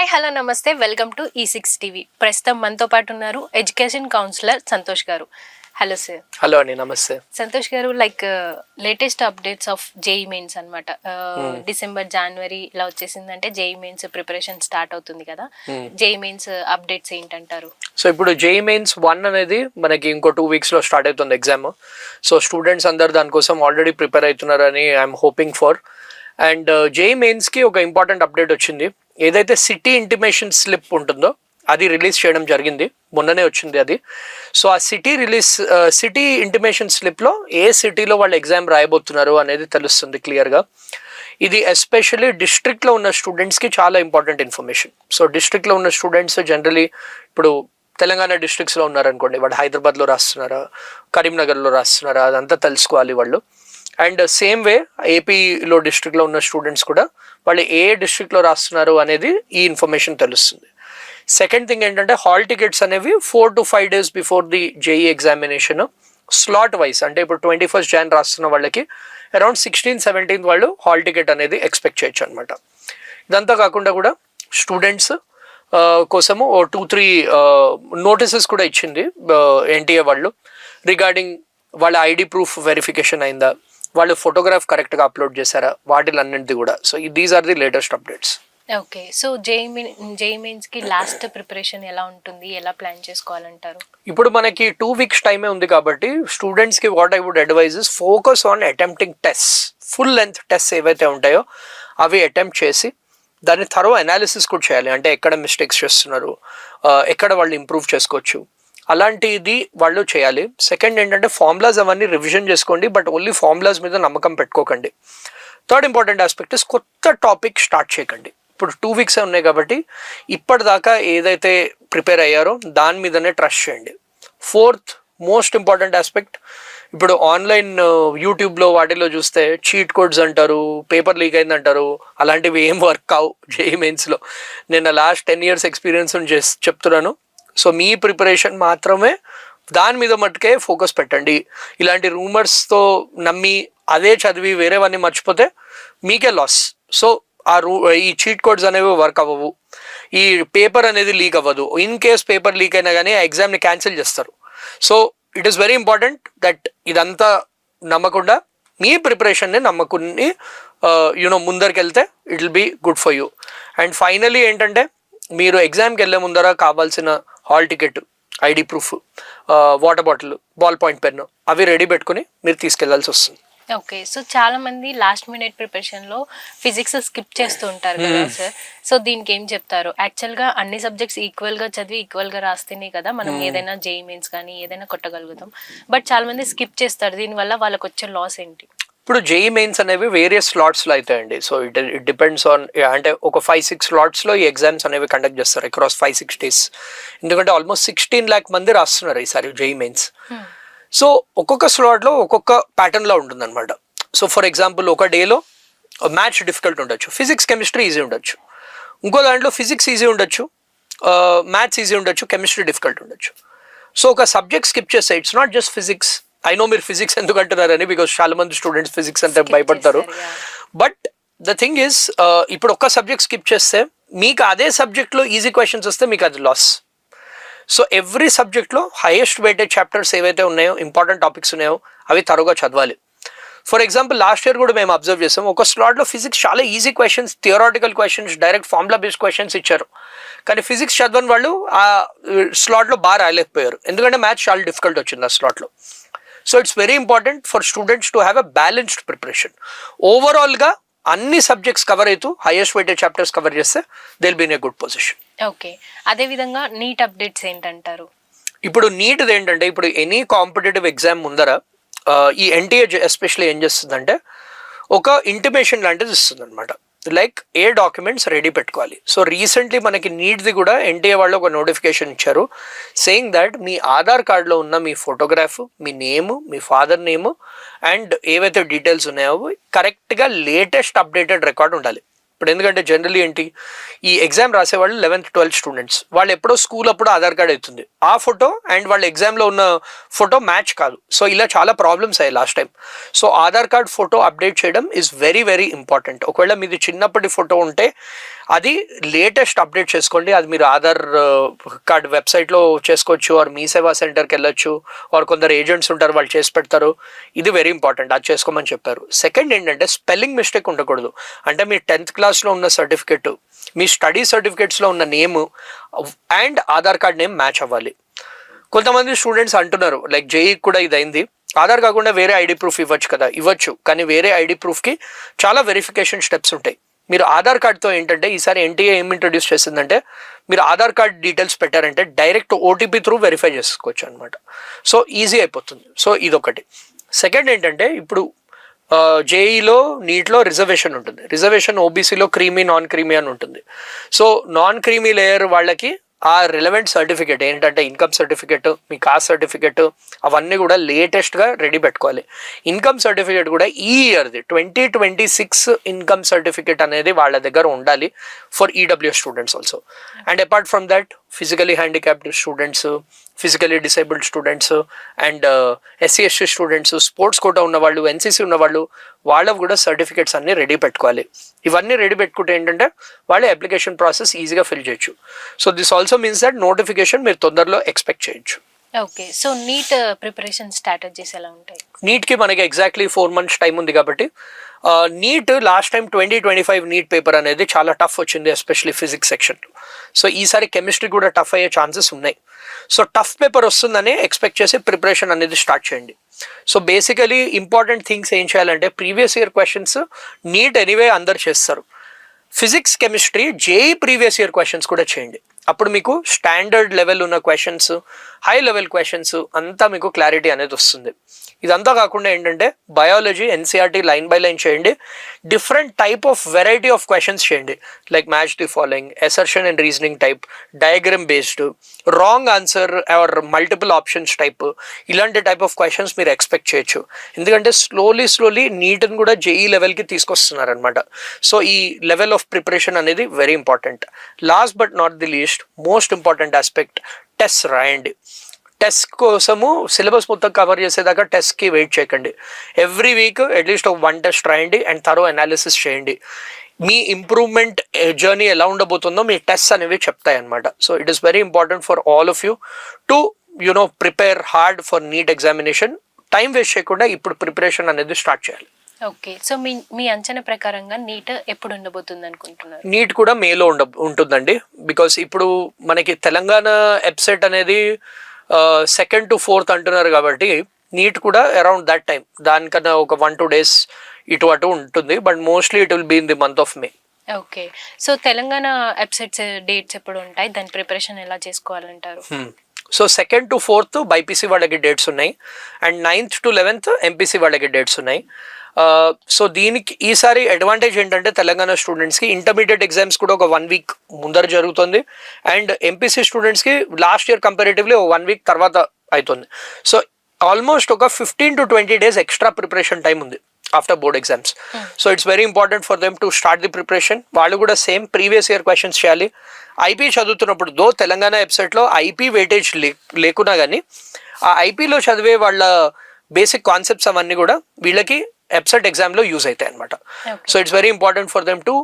Hi hello నమస్తే welcome to E6 TV. ప్రస్తుతం మనతో పాటు ఉన్నారు ఎడ్యుకేషన్ కౌన్సిలర్ సంతోష్ గారు. Hello sir. హలో అండి, నమస్తే. సంతోష్ గారు, latest updates of JEE mains అనమాట. డిసెంబర్ జనవరి ఇలా వచ్చేసిందంటే జేఈ మెయిన్స్ ప్రిపరేషన్ స్టార్ట్ అవుతుంది కదా. జేఈ మెయిన్స్ అప్డేట్స్ ఏంటంటారు? సో ఇప్పుడు జేఈ మెయిన్స్ 1 అనేది మనకి ఇంకో 2 weeks లో స్టార్ట్ అవుతుంది ఎగ్జామ్. సో స్టూడెంట్స్ అందరు దానికోసం ఆల్రెడీ ప్రిపేర్ అవుతున్నారని I'm hoping for. And JEE మెయిన్స్కి ఒక ఇంపార్టెంట్ అప్డేట్ వచ్చింది. ఏదైతే సిటీ ఇంటిమేషన్ స్లిప్ ఉంటుందో అది రిలీజ్ చేయడం జరిగింది, మొన్ననే వచ్చింది అది. సో ఆ సిటీ ఇంటిమేషన్ స్లిప్లో ఏ సిటీలో వాళ్ళు ఎగ్జామ్ రాయబోతున్నారు అనేది తెలుస్తుంది క్లియర్గా. ఇది ఎస్పెషల్లీ డిస్ట్రిక్ట్లో ఉన్న స్టూడెంట్స్కి చాలా ఇంపార్టెంట్ ఇన్ఫర్మేషన్. సో డిస్ట్రిక్ట్లో ఉన్న స్టూడెంట్స్ జనరలీ ఇప్పుడు తెలంగాణ డిస్ట్రిక్ట్స్లో ఉన్నారనుకోండి, వాళ్ళు హైదరాబాద్లో రాస్తున్నారా, కరీంనగర్లో రాస్తున్నారా, అదంతా తెలుసుకోవాలి వాళ్ళు. అండ్ సేమ్ వే ఏపీలో డిస్ట్రిక్ట్లో ఉన్న స్టూడెంట్స్ కూడా వాళ్ళు ఏ డిస్ట్రిక్ట్లో రాస్తున్నారు అనేది ఈ ఇన్ఫర్మేషన్ తెలుస్తుంది. సెకండ్ థింగ్ ఏంటంటే హాల్ టికెట్స్ అనేవి 4 to 5 days before the JEE examination slot wise, అంటే ఇప్పుడు 21st Jan రాస్తున్న వాళ్ళకి అరౌండ్ 16th 17th వాళ్ళు హాల్ టికెట్ అనేది ఎక్స్పెక్ట్ చేయొచ్చు అనమాట. ఇదంతా కాకుండా కూడా స్టూడెంట్స్ కోసము 2-3 నోటీసెస్ కూడా ఇచ్చింది ఎన్టీఏ వాళ్ళు రిగార్డింగ్ వాళ్ళ ఐడి ప్రూఫ్ వెరిఫికేషన్ అయిందా, వాళ్ళు ఫోటోగ్రాఫ్ కరెక్ట్గా అప్లోడ్ చేశారా, వాటిలన్నింటిది కూడా. So these are the latest updates. Okay, so JEE మెయిన్స్కి లాస్ట్ ప్రిపరేషన్ ఎలా ఉంటుంది, ఎలా ప్లాన్ చేసుకోవాలంటారు? ఇప్పుడు మనకి 2 weeks టైమే ఉంది కాబట్టి స్టూడెంట్స్కి what I would advise is focus on attempting test. Full length test ఏవైతే ఉంటాయో అవి అటెంప్ట్ చేసి దాన్ని థరో అనాలిసిస్ కూడా చేయాలి. అంటే ఎక్కడ మిస్టేక్స్ చేస్తున్నారు, ఎక్కడ వాళ్ళు ఇంప్రూవ్ చేసుకోవచ్చు, అలాంటిది వాళ్ళు చేయాలి. సెకండ్ ఏంటంటే ఫార్ములాస్ అవన్నీ రివిజన్ చేసుకోండి, బట్ ఓన్లీ ఫార్ములాస్ మీద నమ్మకం పెట్టుకోకండి. థర్డ్ ఇంపార్టెంట్ ఆస్పెక్ట్ ఇస్ కొత్త టాపిక్ స్టార్ట్ చేయకండి. ఇప్పుడు 2 weeks ఉన్నాయి కాబట్టి ఇప్పటిదాకా ఏదైతే ప్రిపేర్ అయ్యారో దాని మీదనే ట్రస్ట్ చేయండి. ఫోర్త్ మోస్ట్ ఇంపార్టెంట్ ఆస్పెక్ట్, ఇప్పుడు ఆన్లైన్ యూట్యూబ్లో వాటిలో చూస్తే చీట్ కోడ్స్ అంటారు, పేపర్ లీక్ అయింది అంటారు, అలాంటివి ఏం వర్క్ కావు జేఈ మెయిన్స్లో. నేను లాస్ట్ 10 years ఎక్స్పీరియన్స్ చెప్తున్నాను. సో మీ ప్రిపరేషన్ మాత్రమే దాని మీద మట్టుకే ఫోకస్ పెట్టండి. ఇలాంటి రూమర్స్తో నమ్మి అదే చదివి వేరేవన్నీ మర్చిపోతే మీకే లాస్. సో ఈ చీట్ కోడ్స్ అనేవి వర్క్ అవ్వవు, ఈ పేపర్ అనేది లీక్ అవ్వదు. ఇన్ కేస్ పేపర్ లీక్ అయినా కానీ ఆ ఎగ్జామ్ని క్యాన్సిల్ చేస్తారు. So it is very important that ఇదంతా నమ్మకుండా మీ ప్రిపరేషన్ని నమ్మకుని ముందరికి it will be good for you. And finally ఏంటంటే మీరు ఎగ్జామ్కి వెళ్ళే ముందర కావాల్సిన hall ticket, ID proof, water bottle, ball point pen అవి రెడీ పెట్టుకుని మీరు తీసుకెళ్లాల్సి వస్తుంది. ఓకే, సో చాలా మంది లాస్ట్ మినిట్ ప్రిపరేషన్ లో ఫిజిక్స్ స్కిప్ చేస్తూ ఉంటారు కదా సార్. సో దీనికి ఏం చెప్తారు? యాక్చువల్ గా అన్ని సబ్జెక్ట్స్ ఈక్వల్ గా చదివి ఈక్వల్ గా రాస్తేనే కదా మనం ఏదైనా జేఈ మెయిన్స్ కానీ ఏదైనా కొట్టగలుగుతాం. బట్ చాలా మంది స్కిప్ చేస్తారు, దీనివల్ల వాళ్ళకి వచ్చే లాస్ ఏంటి? ఇప్పుడు జేఈ మెయిన్స్ అనేవి వేరియస్ స్లాట్స్లో అవుతాయండి. సో ఇట్ డిపెండ్స్ ఆన్, అంటే ఒక 5-6 slotsలో ఈ ఎగ్జామ్స్ అనేవి కండక్ట్ చేస్తారు అక్రాస్ 5-6 days. ఎందుకంటే ఆల్మోస్ట్ 16 lakh మంది రాస్తున్నారు ఈసారి జేఈ మెయిన్స్. సో ఒక్కొక్క స్లాట్లో ఒక్కొక్క ప్యాటర్న్లో ఉంటుంది అనమాట. సో ఫర్ ఎగ్జాంపుల్ ఒక డేలో మ్యాథ్స్ డిఫికల్ట్ ఉండొచ్చు, ఫిజిక్స్ కెమిస్ట్రీ ఈజీ ఉండొచ్చు, ఇంకో దాంట్లో ఫిజిక్స్ ఈజీ ఉండొచ్చు, మ్యాథ్స్ ఈజీ ఉండొచ్చు, కెమిస్ట్రీ డిఫికల్ట్ ఉండొచ్చు. సో ఒక సబ్జెక్ట్ స్కిప్ చేస్తే it's not just physics. I know మీరు ఫిజిక్స్ ఎందుకు అంటున్నారని, బికాస్ చాలా మంది స్టూడెంట్స్ ఫిజిక్స్ అంటే భయపడతారు. బట్ ద థింగ్ ఈజ్ ఇప్పుడు ఒక్క సబ్జెక్ట్ స్కిప్ చేస్తే మీకు అదే సబ్జెక్ట్లో ఈజీ క్వశ్చన్స్ వస్తే మీకు అది లాస్. సో ఎవ్రీ సబ్జెక్ట్లో హైయెస్ట్ వెయిటెడ్ చాప్టర్స్ ఏవైతే ఉన్నాయో, ఇంపార్టెంట్ టాపిక్స్ ఉన్నాయో అవి త్వరగా చదవాలి. ఫర్ ఎగ్జాంపుల్ లాస్ట్ ఇయర్ కూడా మేము అబ్జర్వ్ చేసాం, ఒక స్లాట్లో ఫిజిక్స్ చాలా easy questions, theoretical questions, direct formula based questions ఇచ్చారు. కానీ ఫిజిక్స్ చదవని వాళ్ళు ఆ స్లాట్లో బాగా రాయలేకపోయారు, ఎందుకంటే మ్యాథ్స్ చాలా డిఫికల్ట్ వచ్చింది ఆ స్లాట్లో. So it's very important for students to have a balanced preparation. ఓవరాల్గా అన్ని సబ్జెక్ట్స్ కవర్ అవుతూ హైయెస్ట్ వెయిటెడ్ చాప్టర్స్ కవర్ చేస్తే they will be in a good position. Okay, అదేవిధంగా నీట్ అప్డేట్స్ ఏంటంటారు? ఇప్పుడు నీట్ది ఏంటంటే, ఇప్పుడు ఎనీ కాంపిటేటివ్ ఎగ్జామ్ ముందర ఈ ఎన్టీఏ ఎస్పెషల్లీ ఏం చేస్తుందంటే ఒక ఇంటిమేషన్ లాంటిది ఇస్తుంది అనమాట. లైక్ ఏ డాక్యుమెంట్స్ రెడీ పెట్టుకోవాలి. సో రీసెంట్లీ మనకి నీట్ది కూడా ఎన్టీఏ వాళ్ళు ఒక నోటిఫికేషన్ ఇచ్చారు సేయింగ్ దట్ మీ ఆధార్ కార్డులో ఉన్న మీ ఫోటోగ్రాఫ్, మీ నేము, మీ ఫాదర్ నేము అండ్ ఏవైతే డీటెయిల్స్ ఉన్నాయో కరెక్ట్గా లేటెస్ట్ అప్డేటెడ్ రికార్డ్ ఉండాలి. ఇప్పుడు ఎందుకంటే జనరల్లీ ఏంటి, ఈ ఎగ్జామ్ రాసేవాళ్ళు 11th 12th స్టూడెంట్స్, వాళ్ళు ఎప్పుడో స్కూల్ అప్పుడు ఆధార్ కార్డ్ అవుతుంది, ఆ ఫోటో అండ్ వాళ్ళ ఎగ్జామ్లో ఉన్న ఫోటో మ్యాచ్ కాదు. సో ఇలా చాలా ప్రాబ్లమ్స్ అయ్యాయి last time. So Aadhaar card photo update చేయడం ఈజ్ వెరీ వెరీ ఇంపార్టెంట్. ఒకవేళ మీది చిన్నప్పటి ఫోటో ఉంటే అది లేటెస్ట్ అప్డేట్ చేసుకోండి. అది మీరు ఆధార్ కార్డ్ వెబ్సైట్లో చేసుకోవచ్చు, ఆర్ మీ సేవా సెంటర్కి వెళ్ళొచ్చు, ఆర్ కొందరు ఏజెంట్స్ ఉంటారు వాళ్ళు చేసి పెడతారు. ఇది వెరీ ఇంపార్టెంట్, అది చేసుకోమని చెప్పారు. సెకండ్ ఏంటంటే స్పెల్లింగ్ మిస్టేక్ ఉండకూడదు. అంటే మీ 10th క్లాస్లో ఉన్న సర్టిఫికెట్, మీ స్టడీ సర్టిఫికేట్స్లో ఉన్న name and Aadhaar card name match అవ్వాలి. కొంతమంది స్టూడెంట్స్ అంటున్నారు లైక్ జేఈ కూడా ఇది అయింది, ఆధార్ కాకుండా వేరే ఐడి ప్రూఫ్ ఇవ్వచ్చు కదా. ఇవ్వచ్చు, కానీ వేరే ఐడి ప్రూఫ్కి చాలా వెరిఫికేషన్ స్టెప్స్ ఉంటాయి. మీరు ఆధార్ కార్డ్తో ఏంటంటే ఈసారి ఎన్టీఏ ఏం ఇంట్రొడ్యూస్ చేసిందంటే మీరు ఆధార్ కార్డ్ డీటెయిల్స్ పెట్టారంటే డైరెక్ట్ ఓటీపీ త్రూ వెరిఫై చేసుకోవచ్చు అనమాట. సో ఈజీ అయిపోతుంది. సో ఇదొకటి. సెకండ్ ఏంటంటే ఇప్పుడు జేఈలో నీట్లో రిజర్వేషన్ ఉంటుంది. రిజర్వేషన్ ఓబీసీలో క్రీమీ నాన్ క్రీమీ అని ఉంటుంది. సో నాన్ క్రీమీ లేయర్ వాళ్ళకి ఆ రిలవెంట్ సర్టిఫికేట్ ఏంటంటే ఇన్కమ్ సర్టిఫికేట్, మీ కాస్ట్ సర్టిఫికేట్ అవన్నీ కూడా లేటెస్ట్గా రెడీ పెట్టుకోవాలి. ఇన్కమ్ సర్టిఫికేట్ కూడా ఈ ఇయర్ది 2026 ఇన్కమ్ సర్టిఫికేట్ అనేది వాళ్ళ దగ్గర ఉండాలి for EWS students also. And apart from that physically handicapped students, physically disabled students and SC ST students, sports quota ఉన్నవాళ్ళు, ఎన్సీసీ ఉన్నవాళ్ళు, వాళ్ళకు కూడా సర్టిఫికేట్స్ అన్నీ రెడీ పెట్టుకోవాలి. ఇవన్నీ రెడీ పెట్టుకుంటే ఏంటంటే వాళ్ళ అప్లికేషన్ ప్రాసెస్ ఈజీగా ఫిల్ చేయొచ్చు. So this also means that notification మీరు తొందరలో ఎక్స్పెక్ట్ చేయొచ్చు. Okay. So neat preparation strategies ఎలా ఉంటాయి? నీట్కి మనకి ఎగ్జాక్ట్లీ 4 months టైం ఉంది కాబట్టి NEET last time 2025 NEET paper అనేది చాలా టఫ్ వచ్చింది, ఎస్పెషల్లీ ఫిజిక్స్ సెక్షన్లో. సో ఈసారి కెమిస్ట్రీ కూడా టఫ్ అయ్యే ఛాన్సెస్ ఉన్నాయి. సో టఫ్ పేపర్ వస్తుందని ఎక్స్పెక్ట్ చేసి ప్రిపరేషన్ అనేది స్టార్ట్ చేయండి. సో బేసికలీ ఇంపార్టెంట్ థింగ్స్ ఏం చేయాలంటే previous year questions NEET anyway అందరు చేస్తారు. Physics chemistry JEE previous year questions కూడా చేయండి. అప్పుడు మీకు స్టాండర్డ్ లెవెల్ ఉన్న క్వశ్చన్స్, హై లెవెల్ క్వశ్చన్స్ అంతా మీకు క్లారిటీ అనేది వస్తుంది. ఇదంతా కాకుండా ఏంటంటే biology NCERT line by line చేయండి. Different type of variety of questions చేయండి, like match the following, assertion and reasoning type, diagram based, wrong answer or multiple options type, ఇలాంటి టైప్ ఆఫ్ క్వశ్చన్స్ మీరు expect చేయొచ్చు. ఎందుకంటే slowly నీట్ని కూడా JEE లెవెల్కి తీసుకొస్తున్నారు అనమాట. సో ఈ లెవెల్ ఆఫ్ ప్రిపరేషన్ అనేది very important. Last but not the least most important aspect, test రాయండి. టెస్ట్ కోసము సిలబస్ మొత్తం కవర్ చేసేదాకా టెస్ట్కి వెయిట్ చేయకండి. ఎవ్రీ వీక్ అట్లీస్ట్ ఒక 1 టెస్ట్ రాయండి అండ్ థరో అనాలిసిస్ చేయండి. మీ ఇంప్రూవ్మెంట్ జర్నీ ఎలా ఉండబోతుందో మీ టెస్ట్ అనేవి చెప్తాయి అనమాట. So it is very important for all of you to prepare hard for NEET examination. Time waste చేయకుండా ఇప్పుడు ప్రిపరేషన్ అనేది స్టార్ట్ చేయాలి. ఓకే. సో మీ అంచనా ప్రకారంగా నీట్ ఎప్పుడు ఉండబోతుంది అనుకుంటున్నారు? నీట్ కూడా మేలో ఉంటుందండి. బికాస్ ఇప్పుడు మనకి తెలంగాణ వెబ్సైట్ అనేది 2nd to 4th అంటున్నారు కాబట్టి నీట్ కూడా అరౌండ్ దట్ టైం, దానికన్నా ఒక 1-2 days ఇటు అటు ఉంటుంది. But mostly it will be in the month of May. Okay. So Telangana websites dates ఎప్పుడు ఉంటాయి, దాని ప్రిపరేషన్ ఎలా చేసుకోవాలంటారు? So 2nd to 4th BiPC వాళ్ళకి డేట్స్ ఉన్నాయి and 9th to 11th MPC వాళ్ళకి డేట్స్ ఉన్నాయి. సో దీనికి ఈసారి అడ్వాంటేజ్ ఏంటంటే తెలంగాణ స్టూడెంట్స్కి ఇంటర్మీడియట్ ఎగ్జామ్స్ కూడా ఒక 1 week ముందర జరుగుతుంది అండ్ ఎంపీసీ స్టూడెంట్స్కి లాస్ట్ ఇయర్ కంపారిటివ్లీ 1 week తర్వాత అవుతుంది. సో ఆల్మోస్ట్ ఒక 15 to 20 days extra preparation time ఉంది after board exams. So it's very important for them to start the preparation. వాళ్ళు కూడా సేమ్ ప్రీవియస్ ఇయర్ క్వశ్చన్స్ చేయాలి. ఐపీ చదువుతున్నప్పుడు though Telangana వెబ్సైట్లో ఐపీ వెయిటేజ్ లేకున్నా కానీ ఆ ఐపీలో చదివే వాళ్ళ బేసిక్ కాన్సెప్ట్స్ అవన్నీ కూడా వీళ్ళకి వెబ్సైట్ ఎగ్జామ్లో యూజ్ అవుతాయి అనమాట. So it's very important for them to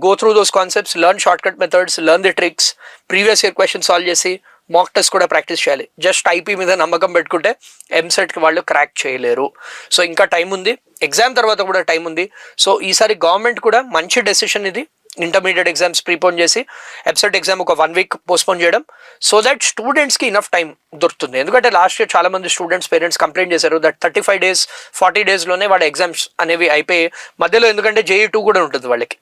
go through those concepts, learn short cut methods, learn the tricks, previous year question solve చేసి మాక్ టెస్ట్ కూడా ప్రాక్టీస్ చేయాలి. జస్ట్ ఐపీ మీద నమ్మకం పెట్టుకుంటే ఎంసెట్కి వాళ్ళు క్రాక్ చేయలేరు. సో ఇంకా టైం ఉంది, ఎగ్జామ్ తర్వాత కూడా టైం ఉంది. సో ఈసారి గవర్నమెంట్ కూడా మంచి డెసిషన్ ఇది, ఇంటర్మీడియట్ ఎగ్జామ్స్ ప్రీపోన్ చేసి వెబ్సైట్ ఎగ్జామ్ ఒక 1 week పోస్ట్పోన్ చేయడం, సో దట్ స్టూడెంట్స్కి ఇనఫ్ టైం దొరుకుతుంది. ఎందుకంటే లాస్ట్ ఇయర్ చాలా మంది స్టూడెంట్స్ పేరెంట్స్ కంప్లైంట్ చేశారు దట్ 35 days 40 daysలోనే వాళ్ళ ఎగ్జామ్స్ అనేవి అయిపోయి మధ్యలో, ఎందుకంటే JEE 2 కూడా ఉంటుంది వాళ్ళకి.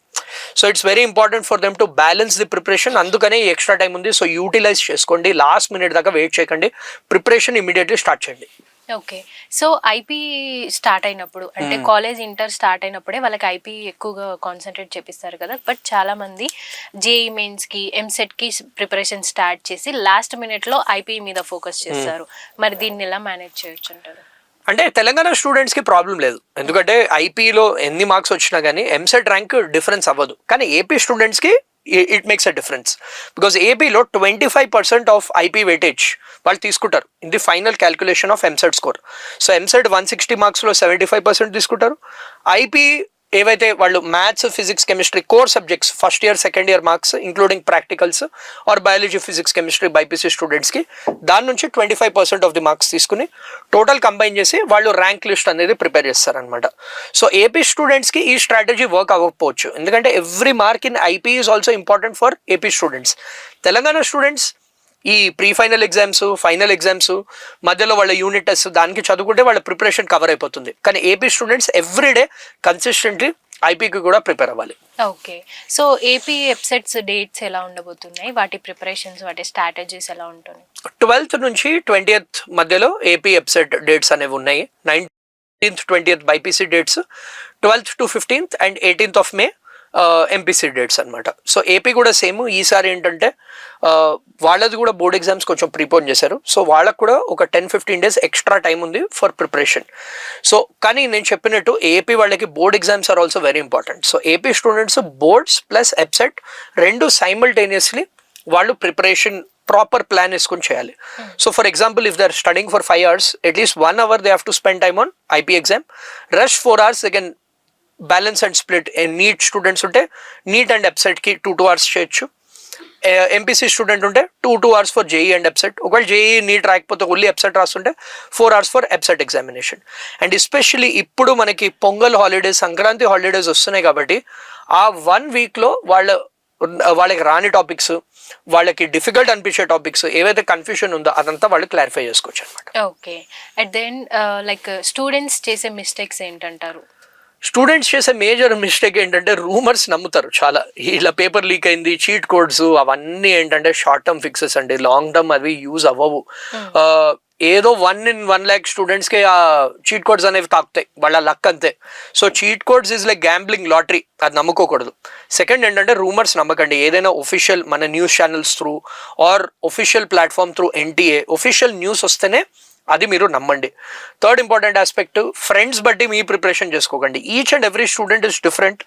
So it's very important for them to balance the preparation. అందుకనే ఎక్స్ట్రా టైం ఉంది. సో యూటిలైజ్ చేసుకోండి, లాస్ట్ మినిట్ దాకా వెయిట్ చేయకండి, ప్రిపరేషన్ ఇమీడియట్లీ స్టార్ట్ చేయండి. ఓకే. సో ఐపీ స్టార్ట్ అయినప్పుడు అంటే కాలేజ్ ఇంటర్ స్టార్ట్ అయినప్పుడే వాళ్ళకి ఐపీ ఎక్కువగా కాన్సన్ట్రేట్ చేపిస్తారు కదా. బట్ చాలా మంది జేఈ మెయిన్స్కి ఎంసెట్కి ప్రిపరేషన్ స్టార్ట్ చేసి లాస్ట్ మినిట్లో ఐపీ మీద ఫోకస్ చేస్తారు. మరి దీన్ని ఎలా మేనేజ్ చేయొచ్చు అంటారు? అంటే తెలంగాణ స్టూడెంట్స్కి ప్రాబ్లం లేదు, ఎందుకంటే ఐపీలో ఎన్ని మార్క్స్ వచ్చినా కానీ ఎంసెట్ ర్యాంక్ డిఫరెన్స్ అవ్వదు. కానీ ఏపీ స్టూడెంట్స్కి it makes a difference because ఏపీలో 25% ఆఫ్ ఐపీ వెయిటేజ్ వాళ్ళు తీసుకుంటారు in the final calculation of EAMCET score. So EAMCET 160 marksలో 75% తీసుకుంటారు, ఐపీ ఏవైతే వాళ్ళు maths, physics, chemistry core subjects first year, second year marks including practicals are biology, physics, chemistry BiPC స్టూడెంట్స్కి దాని నుంచి 25% of the marks తీసుకుని total combine చేసి వాళ్ళు ర్యాంక్ లిస్ట్ అనేది ప్రిపేర్ చేస్తారనమాట. సో ఏపీ స్టూడెంట్స్కి ఈ స్ట్రాటజీ వర్క్ అవ్వకపోవచ్చు, ఎందుకంటే every mark in IP is also important for AP students. Telangana students ఈ pre final exams, final exams మధ్యలో వాళ్ళ యూనిట్ టెస్ట్ దానికి చదువుకుంటే వాళ్ళ ప్రిపరేషన్ కవర్ అయిపోతుంది. కానీ ఏపీ స్టూడెంట్స్ ఎవ్రీడే కన్సిస్టెంట్లీ ఐపీకి కూడా ప్రిపేర్ అవ్వాలి. Okay, so AP websites dates ఎలా ఉండబోతున్నాయి, వాటి ప్రిపరేషన్స్, వాటి స్ట్రాటజీస్ ఎలా ఉంటుంది? 12th నుంచి 20th మధ్యలో ఏపీ వెబ్సైట్ డేట్స్ అనేవి ఉన్నాయి. 19th, 20th BiPC dates, 12th to 15th and 18th of May MPC dates అనమాట. సో ఏపీ కూడా సేమ్. ఈసారి ఏంటంటే వాళ్ళది కూడా బోర్డ్ ఎగ్జామ్స్ కొంచెం ప్రీపోన్ చేశారు. సో వాళ్ళకు కూడా ఒక 10-15 days ఎక్స్ట్రా టైం ఉంది ఫర్ ప్రిపరేషన్. సో కానీ నేను చెప్పినట్టు ఏపీ వాళ్ళకి board exams are also very important. So AP students boards plus EAPCET రెండు సైమల్టేనియస్లీ వాళ్ళు ప్రిపరేషన్ ప్రాపర్ ప్లాన్ వేసుకొని చేయాలి. So for example if they are studying for 5 hours, at least 1 hour they have to spend time on IP exam. Rest 4 hours they can balance and split. NEET students ఉంటే NEET and ఎబ్సెట్కి 2 hours చేయొచ్చు. MPC student ఉంటే 2 hours for JEE and EAPCET. ఒకవేళ JEE NEET రాకపోతే only EAPCET రాస్తుంటే 4 hours for EAPCET examination. And especially ఇప్పుడు మనకి pongal holidays, Sankranti holidays వస్తున్నాయి కాబట్టి ఆ 1 weekలో వాళ్ళకి రాని టాపిక్స్, వాళ్ళకి డిఫికల్ట్ అనిపించే టాపిక్స్ ఏవైతే కన్ఫ్యూషన్ ఉందో అదంతా వాళ్ళు క్లారిఫై చేసుకోవచ్చు అనమాట. Okay, at the end like students చేసే మిస్టేక్స్ ఏంటంటారు? స్టూడెంట్స్ చేసే మేజర్ మిస్టేక్ ఏంటంటే రూమర్స్ నమ్ముతారు చాలా. ఇలా పేపర్ లీక్ అయింది, చీట్ కోడ్స్, అవన్నీ ఏంటంటే షార్ట్ టర్మ్ ఫిక్సెస్ అండి. లాంగ్ టర్మ్ అవి యూజ్ అవ్వవు. ఏదో 1 in 1 lakh స్టూడెంట్స్కి ఆ చీట్ కోడ్స్ అనేవి తాకుతాయి, వాళ్ళ లక్ అంతే. So cheat codes is like gambling lottery, అది నమ్ముకోకూడదు. సెకండ్ ఏంటంటే రూమర్స్ నమ్మకండి. ఏదైనా ఒఫిషియల్ మన news channels through or official platform through NTA official news వస్తేనే అది మీరు నమ్మండి. థర్డ్ ఇంపార్టెంట్ ఆస్పెక్ట్, ఫ్రెండ్స్ బట్టి మీ ప్రిపరేషన్ చేసుకోకండి. Each and every student is different.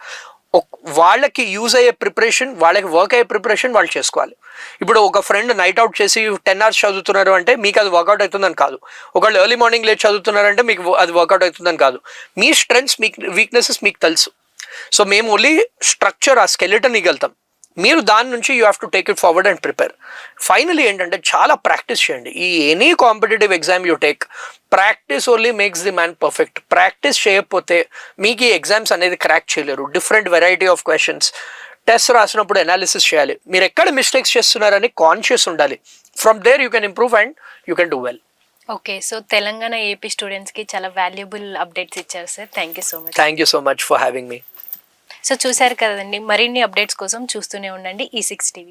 వాళ్ళకి యూజ్ అయ్యే ప్రిపరేషన్, వాళ్ళకి వర్క్ అయ్యే ప్రిపరేషన్ వాళ్ళు చేసుకోవాలి. ఇప్పుడు ఒక ఫ్రెండ్ నైట్ అవుట్ చేసి 10 hours చదువుతున్నారు అంటే మీకు అది వర్కౌట్ అవుతుందని కాదు. ఒకళ్ళు ఎర్లీ మార్నింగ్ లేట్ చదువుతున్నారంటే మీకు అది వర్కౌట్ అవుతుందని కాదు. మీ స్ట్రెంగ్స్, మీ వీక్నెసెస్ మీకు తెలుసు. సో మేము ఓన్లీ స్ట్రక్చర్, ఆ స్కెలిటన్ ఇగలుగుతాం. మీరు దాని నుంచి you have to take it forward and prepare. Finally ఏంటంటే చాలా ప్రాక్టీస్ చేయండి. ఈ any competitive exam you take, practice only makes the man perfect. Practice చేయకపోతే మీకు ఈ ఎగ్జామ్స్ అనేది క్రాక్ చేయలేరు. Different variety of questions, test రాసినప్పుడు అనాలిసిస్ చేయాలి. మీరు ఎక్కడ మిస్టేక్స్ చేస్తున్నారని కాన్షియస్ ఉండాలి. From there you can improve and you can do well. Okay, so Telangana AP స్టూడెంట్స్కి చాలా వాల్యుబుల్ అప్డేట్స్ ఇచ్చారు sir. Thank you so much. Thank you so much for having me. So చూశారు కదండి, మరిన్ని అప్డేట్స్ కోసం చూస్తూనే ఉండండి E6 TV.